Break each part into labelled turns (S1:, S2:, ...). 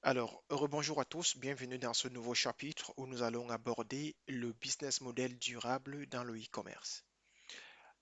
S1: Alors, rebonjour à tous, bienvenue dans ce nouveau chapitre où nous allons aborder le business model durable dans le e-commerce.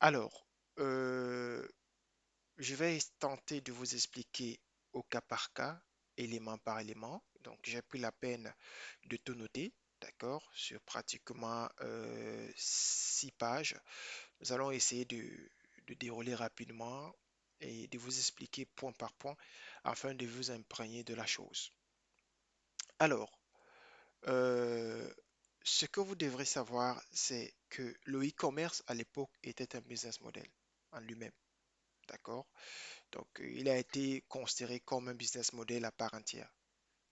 S1: Alors, euh, je vais tenter de vous expliquer au cas par cas, élément par élément. Donc, j'ai pris la peine de tout noter, d'accord, sur pratiquement 6 pages. Nous allons essayer de dérouler rapidement et de vous expliquer point par point afin de vous imprégner de la chose. Alors, Euh, ce que vous devrez savoir, c'est que le e-commerce à l'époque était un business model en lui-même. D'accord? Donc, il a été considéré comme un business model à part entière.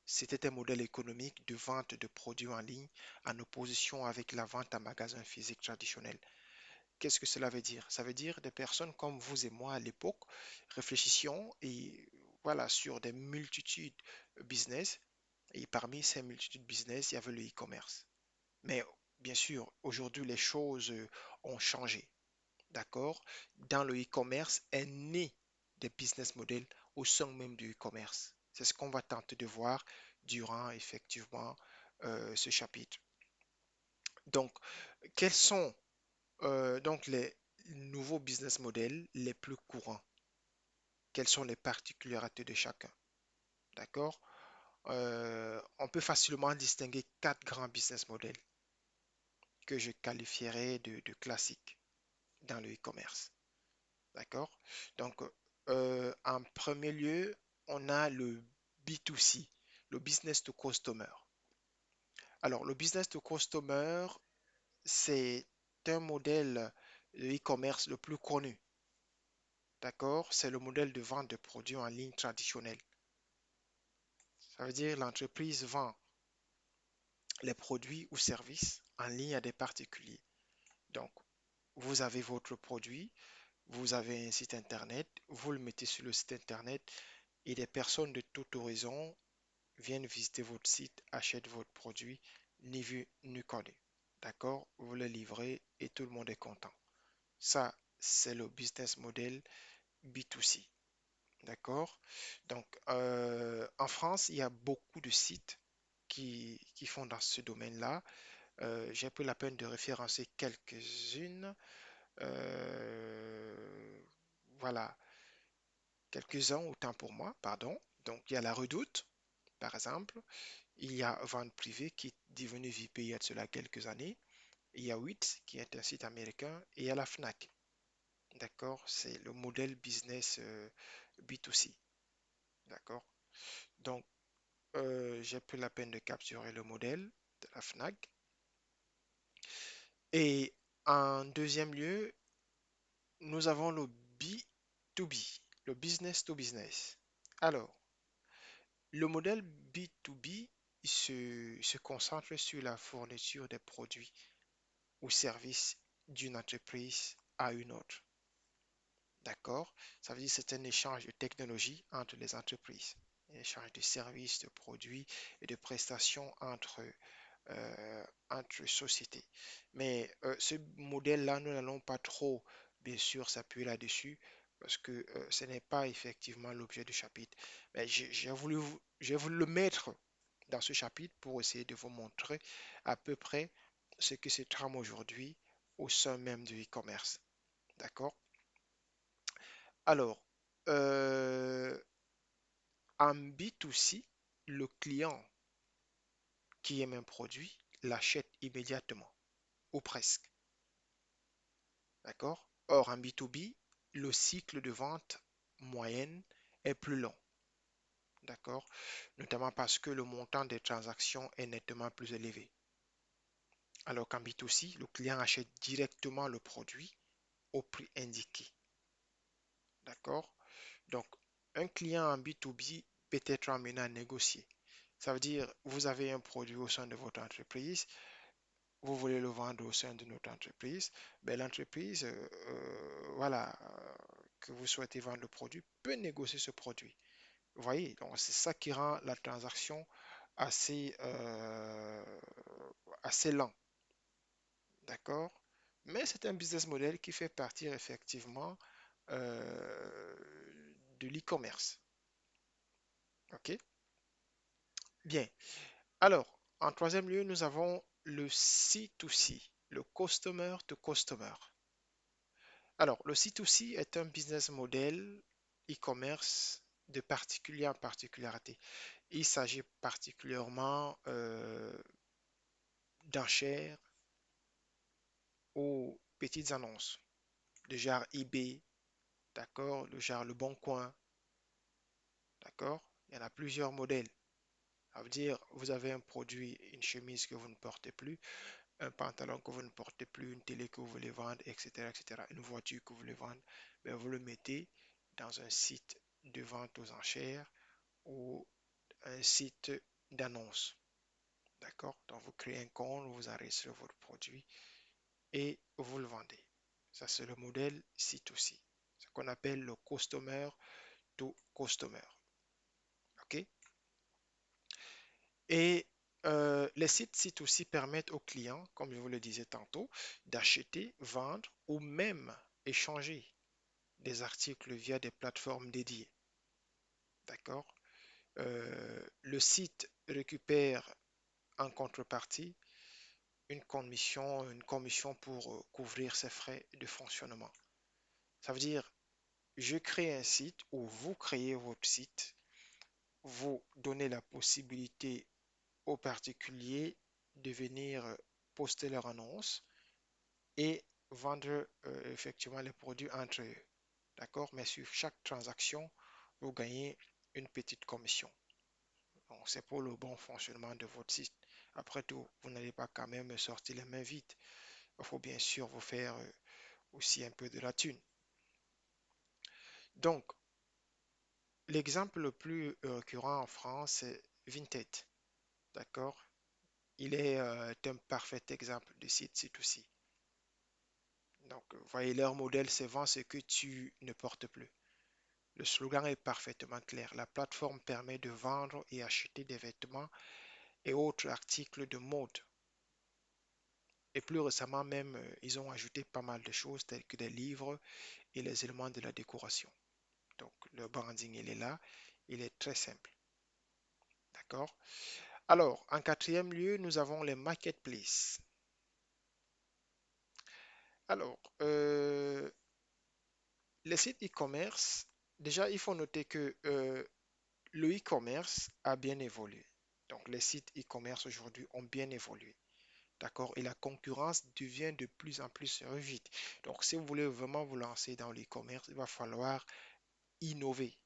S1: C'était un modèle économique de vente de produits en ligne en opposition avec la vente en magasin physique traditionnel. Qu'est-ce que cela veut dire? Ça veut dire des personnes comme vous et moi à l'époque réfléchissions et voilà sur des multitudes business et parmi ces multitudes business, il y avait le e-commerce. Mais bien sûr, aujourd'hui, les choses ont changé. D'accord? Dans le e-commerce est né des business models au sein même du e-commerce. C'est ce qu'on va tenter de voir durant effectivement ce chapitre. Donc, quels sont donc les nouveaux business models les plus courants? Quelles sont les particularités de chacun? D'accord? On peut facilement distinguer 4 grands business models que je qualifierais de classiques dans le e-commerce. D'accord? Donc, en premier lieu, on a le B2C, le business to customer. Alors, le business to customer, c'est un modèle de e-commerce le plus connu. D'accord? C'est le modèle de vente de produits en ligne traditionnel. Ça veut dire l'entreprise vend les produits ou services en ligne à des particuliers. Donc, vous avez votre produit, vous avez un site internet, vous le mettez sur le site internet et des personnes de tout horizon viennent visiter votre site, achètent votre produit, ni vu ni connu. D'accord? Vous le livrez et tout le monde est content. Ça, c'est le business model B2C. D'accord? Donc, en France, il y a beaucoup de sites qui font dans ce domaine-là. J'ai pris la peine de référencer quelques-unes. Euh, voilà, quelques-uns autant pour moi, pardon. Donc, il y a la Redoute, par exemple. Il y a Vente Privée qui est devenu VP il y a de cela quelques années. Il y a Wix qui est un site américain et il y a la Fnac. D'accord? C'est le modèle business B2C. D'accord? Donc, j'ai pris la peine de capturer le modèle de la Fnac. Et en deuxième lieu, nous avons le B2B, le business to business. Alors, le modèle B2B se concentre sur la fourniture des produits ou services d'une entreprise à une autre. D'accord? Ça veut dire que c'est un échange de technologies entre les entreprises, un échange de services, de produits et de prestations entre sociétés. Mais ce modèle-là, nous n'allons pas trop, bien sûr, s'appuyer là-dessus parce que ce n'est pas effectivement l'objet du chapitre. Mais j'ai voulu le mettre dans ce chapitre pour essayer de vous montrer à peu près ce que se trame aujourd'hui au sein même du e-commerce. D'accord? Alors, euh, en B2C, le client qui aime un produit l'achète immédiatement, ou presque. D'accord? Or, en B2B, le cycle de vente moyenne est plus long. D'accord? Notamment parce que le montant des transactions est nettement plus élevé. Alors qu'en B2C, le client achète directement le produit au prix indiqué. D'accord? Donc, un client en B2B peut être amené à négocier. Ça veut dire, vous avez un produit au sein de votre entreprise, vous voulez le vendre au sein de notre entreprise, ben l'entreprise, voilà, que vous souhaitez vendre le produit, peut négocier ce produit. Vous voyez, donc c'est ça qui rend la transaction assez, assez lent, d'accord? Mais c'est un business model qui fait partie effectivement de l'e-commerce, ok? Bien. Alors, en troisième lieu, nous avons le C2C, le Customer to Customer. Alors, le C2C est un business model e-commerce de particulier en particularité. Il s'agit particulièrement d'enchères aux petites annonces, de genre eBay, d'accord, de genre Le Bon Coin, d'accord. Il y en a plusieurs modèles. Ça veut dire, vous avez un produit, une chemise que vous ne portez plus, un pantalon que vous ne portez plus, une télé que vous voulez vendre, etc., etc., une voiture que vous voulez vendre, ben vous le mettez dans un site de vente aux enchères ou un site d'annonce. D'accord? Donc, vous créez un compte, vous enregistrez votre produit et vous le vendez. Ça, c'est le modèle C2C. Ce qu'on appelle le customer to customer. OK? Et les sites C2C permettent aux clients, comme je vous le disais tantôt, d'acheter, vendre ou même échanger des articles via des plateformes dédiées. D'accord? Le site récupère en contrepartie une commission pour couvrir ses frais de fonctionnement. Ça veut dire, je crée un site ou vous créez votre site, vous donnez la possibilité aux particuliers de venir poster leur annonce et vendre effectivement les produits entre eux. D'accord? Mais sur chaque transaction, vous gagnez une petite commission. Donc, c'est pour le bon fonctionnement de votre site. Après tout, vous n'allez pas quand même sortir les mains vides. Il faut bien sûr vous faire aussi un peu de la thune. Donc, l'exemple le plus récurrent en France, c'est Vinted. D'accord? Il est un parfait exemple de site C2C. Donc, vous voyez, leur modèle, c'est vends ce que tu ne portes plus. Le slogan est parfaitement clair. La plateforme permet de vendre et acheter des vêtements et autres articles de mode. Et plus récemment même, ils ont ajouté pas mal de choses telles que des livres et les éléments de la décoration. Donc, le branding, il est là. Il est très simple. D'accord? Alors, en quatrième lieu, nous avons les marketplaces. Alors, les sites e-commerce, déjà, il faut noter que le e-commerce a bien évolué. Donc, les sites e-commerce aujourd'hui ont bien évolué. D'accord? Et la concurrence devient de plus en plus rude. Donc, si vous voulez vraiment vous lancer dans l'e-commerce, il va falloir innover.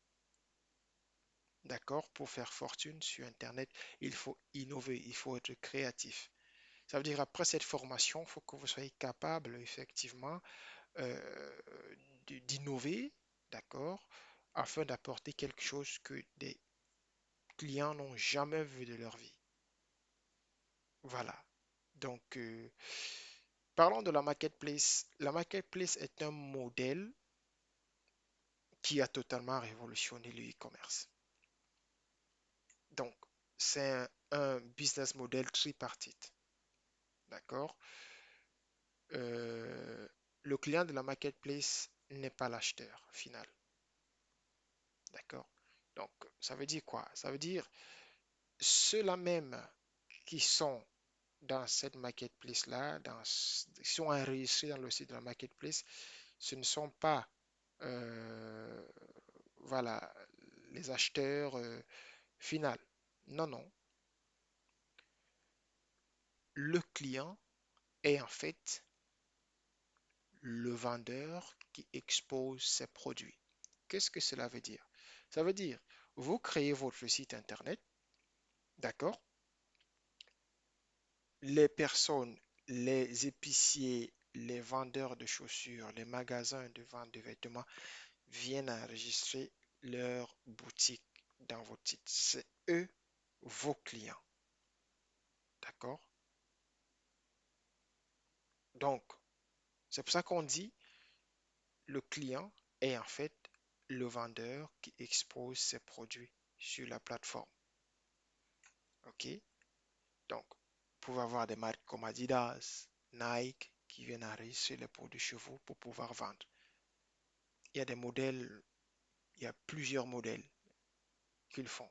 S1: D'accord? Pour faire fortune sur Internet, il faut innover, il faut être créatif. Ça veut dire après cette formation, il faut que vous soyez capable effectivement euh, d'innover, d'accord? Afin d'apporter quelque chose que des clients n'ont jamais vu de leur vie. Voilà. Donc, parlons de la marketplace. La marketplace est un modèle qui a totalement révolutionné le e-commerce. Donc, c'est un business model tripartite. D'accord? Euh, le client de la marketplace n'est pas l'acheteur final. D'accord? Donc, ça veut dire quoi? Ça veut dire ceux-là même qui sont dans cette marketplace-là, qui sont enregistrés dans le site de la marketplace, ce ne sont pas euh, voilà, les acheteurs finaux. Non, non. Le client est en fait le vendeur qui expose ses produits. Qu'est-ce que cela veut dire? Ça veut dire, vous créez votre site internet, d'accord? Les personnes, les épiciers, les vendeurs de chaussures, les magasins de vente de vêtements viennent enregistrer leur boutique dans votre site. C'est eux vos clients, d'accord? Donc, c'est pour ça qu'on dit le client est en fait le vendeur qui expose ses produits sur la plateforme. OK? Donc, vous pouvez avoir des marques comme Adidas, Nike qui viennent enregistrer les produits chez vous pour pouvoir vendre. Il y a des modèles, il y a plusieurs modèles qu'ils font.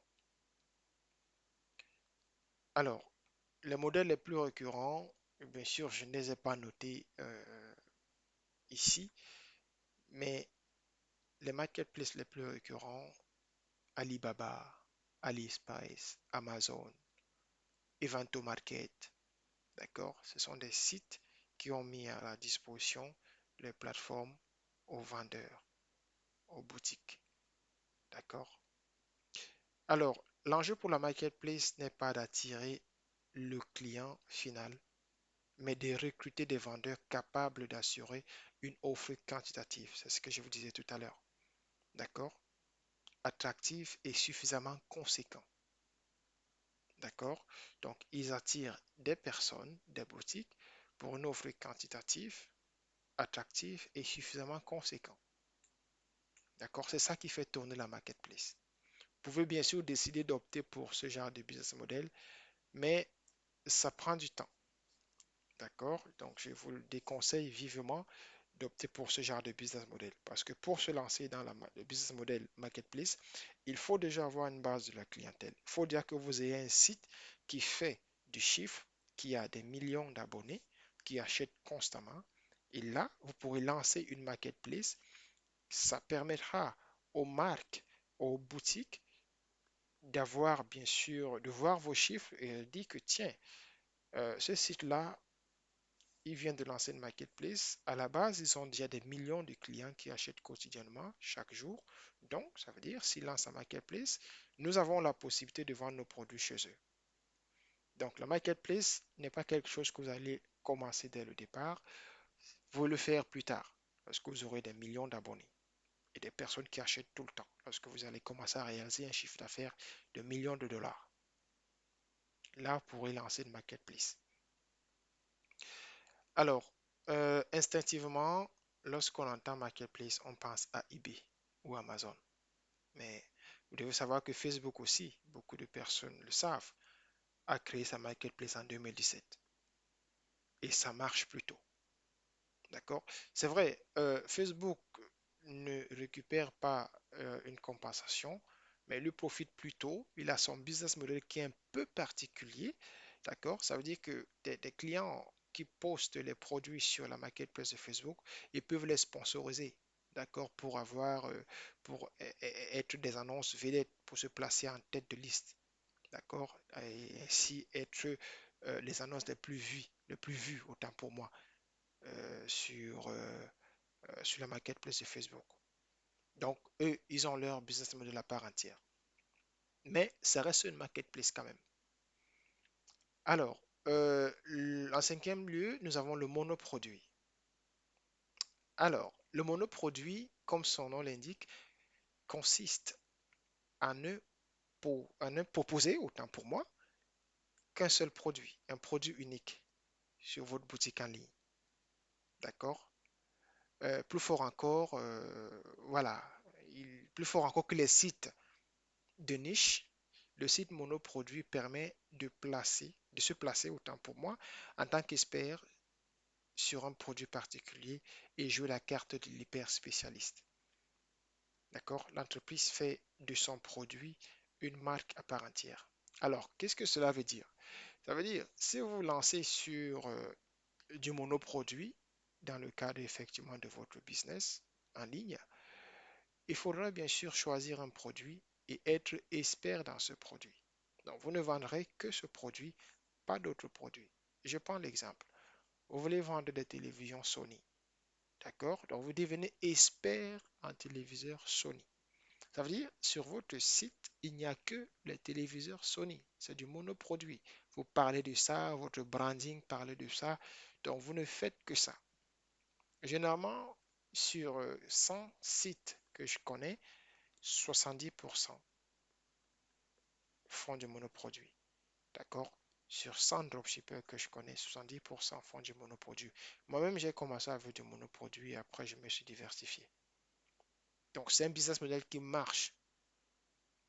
S1: Alors, les modèles les plus récurrents, bien sûr, je ne les ai pas notés ici, mais les marketplaces les plus récurrents, Alibaba, AliExpress, Amazon, Evento Market, d'accord? Ce sont des sites qui ont mis à la disposition les plateformes aux vendeurs, aux boutiques, d'accord? Alors, l'enjeu pour la marketplace n'est pas d'attirer le client final, mais de recruter des vendeurs capables d'assurer une offre quantitative. C'est ce que je vous disais tout à l'heure. D'accord? Attractif et suffisamment conséquent. D'accord? Donc, ils attirent des personnes, des boutiques, pour une offre quantitative, attractive et suffisamment conséquent. D'accord? C'est ça qui fait tourner la marketplace. Vous pouvez bien sûr décider d'opter pour ce genre de business model, mais ça prend du temps. D'accord? Donc, je vous le déconseille vivement d'opter pour ce genre de business model. Parce que pour se lancer dans le business model marketplace, il faut déjà avoir une base de la clientèle. Il faut dire que vous ayez un site qui fait du chiffre, qui a des millions d'abonnés, qui achètent constamment. Et là, vous pourrez lancer une marketplace. Ça permettra aux marques, aux boutiques d'avoir, bien sûr, de voir vos chiffres et de dire que, tiens, ce site-là, ils viennent de lancer une marketplace. À la base, ils ont déjà des millions de clients qui achètent quotidiennement, chaque jour. Donc, ça veut dire, s'ils lancent un marketplace, nous avons la possibilité de vendre nos produits chez eux. Donc, la marketplace n'est pas quelque chose que vous allez commencer dès le départ. Vous le faire plus tard, lorsque vous aurez des millions d'abonnés et des personnes qui achètent tout le temps, lorsque vous allez commencer à réaliser un chiffre d'affaires de millions de dollars. Là, vous pourrez lancer une marketplace. Alors, instinctivement, lorsqu'on entend marketplace, on pense à eBay ou Amazon. Mais vous devez savoir que Facebook aussi, beaucoup de personnes le savent, a créé sa marketplace en 2017. Et ça marche plutôt. D'accord? C'est vrai, Facebook ne récupère pas une compensation, mais lui profite plutôt. Il a son business model qui est un peu particulier. D'accord? Ça veut dire que des clients qui postent les produits sur la marketplace de Facebook, ils peuvent les sponsoriser. D'accord? Pour avoir, pour être des annonces vedettes, pour se placer en tête de liste. D'accord? Et ainsi être les annonces les plus vues, autant pour moi, sur la marketplace de Facebook. Donc, eux, ils ont leur business model à part entière. Mais ça reste une marketplace quand même. Alors, en cinquième lieu, nous avons le monoproduit. Alors, le monoproduit, comme son nom l'indique, consiste à ne proposer, autant pour moi, qu'un seul produit, un produit unique sur votre boutique en ligne. D'accord? Plus fort encore, voilà, plus fort encore que les sites de niche, le site monoproduit permet de se placer, autant pour moi, en tant qu'expert sur un produit particulier et jouer la carte de l'hyper spécialiste. D'accord? L'entreprise fait de son produit une marque à part entière. Alors, qu'est-ce que cela veut dire? Ça veut dire, si vous vous lancez sur du monoproduit, dans le cadre effectivement de votre business en ligne, il faudra bien sûr choisir un produit et être expert dans ce produit. Donc, vous ne vendrez que ce produit, pas d'autres produits. Je prends l'exemple. Vous voulez vendre des télévisions Sony. D'accord? Donc, vous devenez expert en téléviseurs Sony. Ça veut dire, sur votre site, il n'y a que les téléviseurs Sony. C'est du monoproduit. Vous parlez de ça, votre branding parle de ça. Donc, vous ne faites que ça. Généralement, sur 100 sites que je connais, 70% font du monoproduit. D'accord? Sur 100 dropshippers que je connais, 70% font du monoproduit. Moi-même, j'ai commencé avec du monoproduit et après, je me suis diversifié. Donc, c'est un business model qui marche.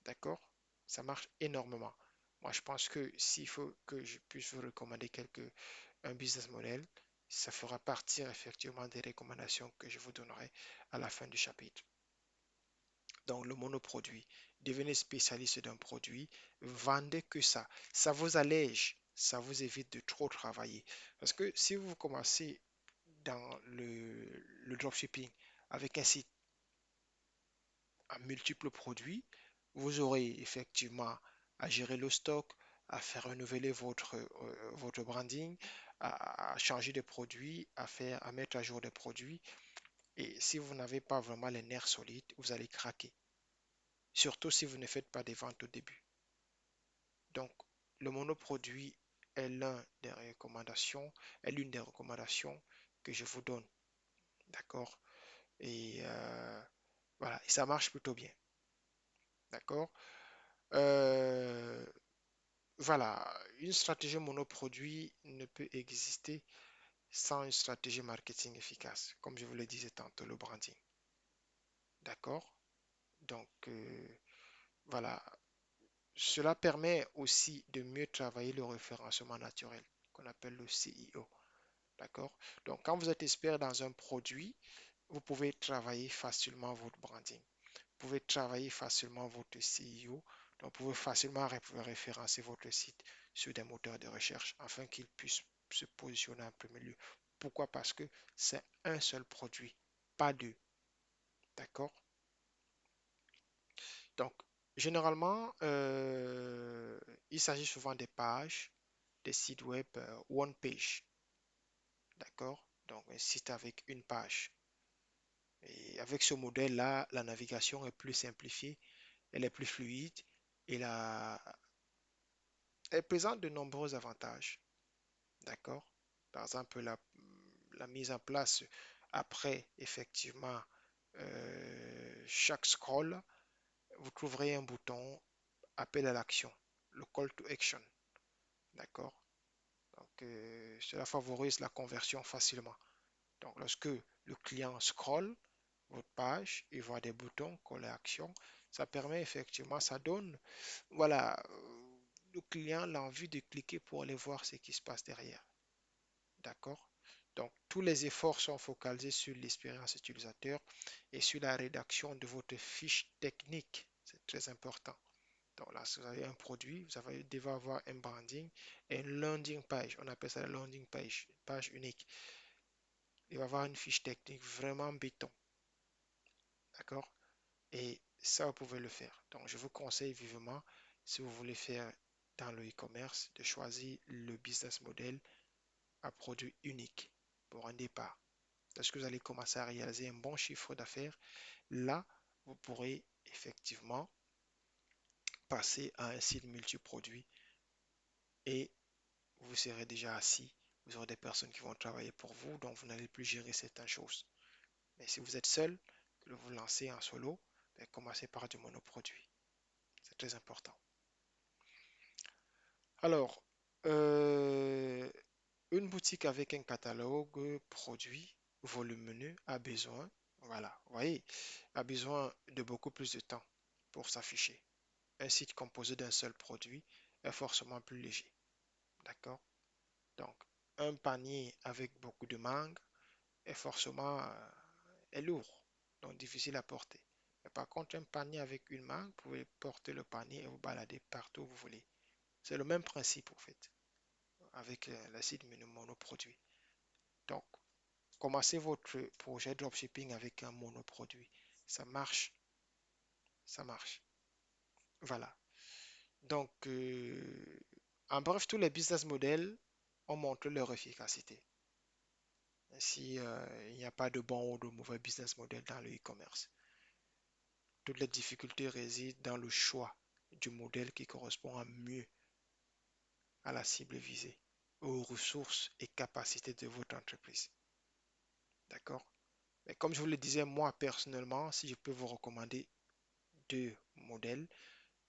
S1: D'accord? Ça marche énormément. Moi, je pense que s'il faut que je puisse vous recommander un business model, ça fera partir effectivement des recommandations que je vous donnerai à la fin du chapitre. Donc, le monoproduit. Devenez spécialiste d'un produit, vendez que ça. Ça vous allège, ça vous évite de trop travailler. Parce que si vous commencez dans le dropshipping avec un site à multiples produits, vous aurez effectivement à gérer le stock, à faire renouveler votre branding, à changer de produits, à mettre à jour des produits. Et si vous n'avez pas vraiment les nerfs solides, vous allez craquer. Surtout si vous ne faites pas des ventes au début. Donc, le monoproduit est l'une des recommandations que je vous donne. D'accord? Et voilà, et ça marche plutôt bien. D'accord? Euh, voilà, une stratégie monoproduit ne peut exister sans une stratégie marketing efficace, comme je vous le disais tantôt, le branding. D'accord? Donc, voilà, cela permet aussi de mieux travailler le référencement naturel, qu'on appelle le CIO. D'accord? Donc, quand vous êtes expert dans un produit, vous pouvez travailler facilement votre branding. Vous pouvez travailler facilement votre CIO. Donc, vous pouvez facilement référencer votre site sur des moteurs de recherche afin qu'il puisse se positionner en premier lieu. Pourquoi? Parce que c'est un seul produit, pas deux. D'accord? Donc, généralement, il s'agit souvent des pages, des sites web one page. D'accord? Donc, un site avec une page. Et avec ce modèle-là, la navigation est plus simplifiée, elle est plus fluide et elle présente de nombreux avantages. D'accord? Par exemple, la mise en place après, effectivement, chaque scroll, vous trouverez un bouton appel à l'action, le call to action. D'accord? Donc, cela favorise la conversion facilement. Donc, lorsque le client scrolle votre page et voit des boutons call à action, ça permet effectivement, ça donne, voilà, le client l'envie de cliquer pour aller voir ce qui se passe derrière. D'accord? Donc, tous les efforts sont focalisés sur l'expérience utilisateur et sur la rédaction de votre fiche technique. C'est très important. Donc là, si vous avez un produit, devez avoir un branding et une landing page. On appelle ça la landing page, page unique. Il va avoir une fiche technique vraiment béton. D'accord? Et ça, vous pouvez le faire. Donc, je vous conseille vivement, si vous voulez faire dans le e-commerce, de choisir le business model à produit unique pour un départ. Lorsque vous allez commencer à réaliser un bon chiffre d'affaires, là, vous pourrez effectivement passer à un site multiproduit et vous serez déjà assis. Vous aurez des personnes qui vont travailler pour vous, donc vous n'allez plus gérer certaines choses. Mais si vous êtes seul, que vous lancez en solo, ben, commencez par du monoproduit. C'est très important. Alors, euh, une boutique avec un catalogue produit volumineux a besoin, voilà, vous voyez, a besoin de beaucoup plus de temps pour s'afficher. Un site composé d'un seul produit est forcément plus léger. D'accord? Donc, un panier avec beaucoup de mangue est forcément est lourd, donc difficile à porter. Mais par contre, un panier avec une mangue, vous pouvez porter le panier et vous balader partout où vous voulez. C'est le même principe, en fait, avec l'acide monoproduit. Donc, commencez votre projet dropshipping avec un monoproduit. Ça marche, ça marche. Voilà. Donc, en bref, tous les business models ont montré leur efficacité. Ainsi, il n'y a pas de bon ou de mauvais business model dans le e-commerce. Toutes les difficultés résident dans le choix du modèle qui correspond à mieux à la cible visée, aux ressources et capacités de votre entreprise. D'accord? Mais comme je vous le disais, moi personnellement, si je peux vous recommander deux modèles,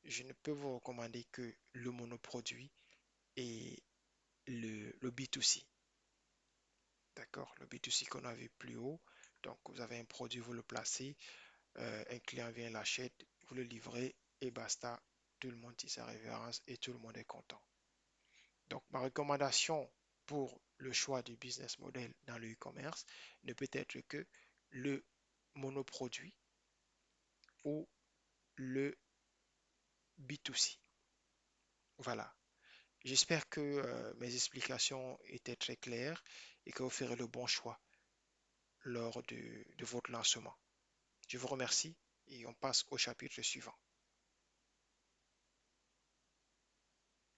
S1: je ne peux vous recommander que le monoproduit et le B2C. D'accord? Le B2C qu'on a vu plus haut. Donc, vous avez un produit, vous le placez, un client vient, l'achète, vous le livrez et basta. Tout le monde dit sa révérence et tout le monde est content. Donc, ma recommandation pour le choix du business model dans le e-commerce ne peut être que le monoproduit ou le B2C. Voilà. J'espère que mes explications étaient très claires et que vous ferez le bon choix lors de votre lancement. Je vous remercie et on passe au chapitre suivant.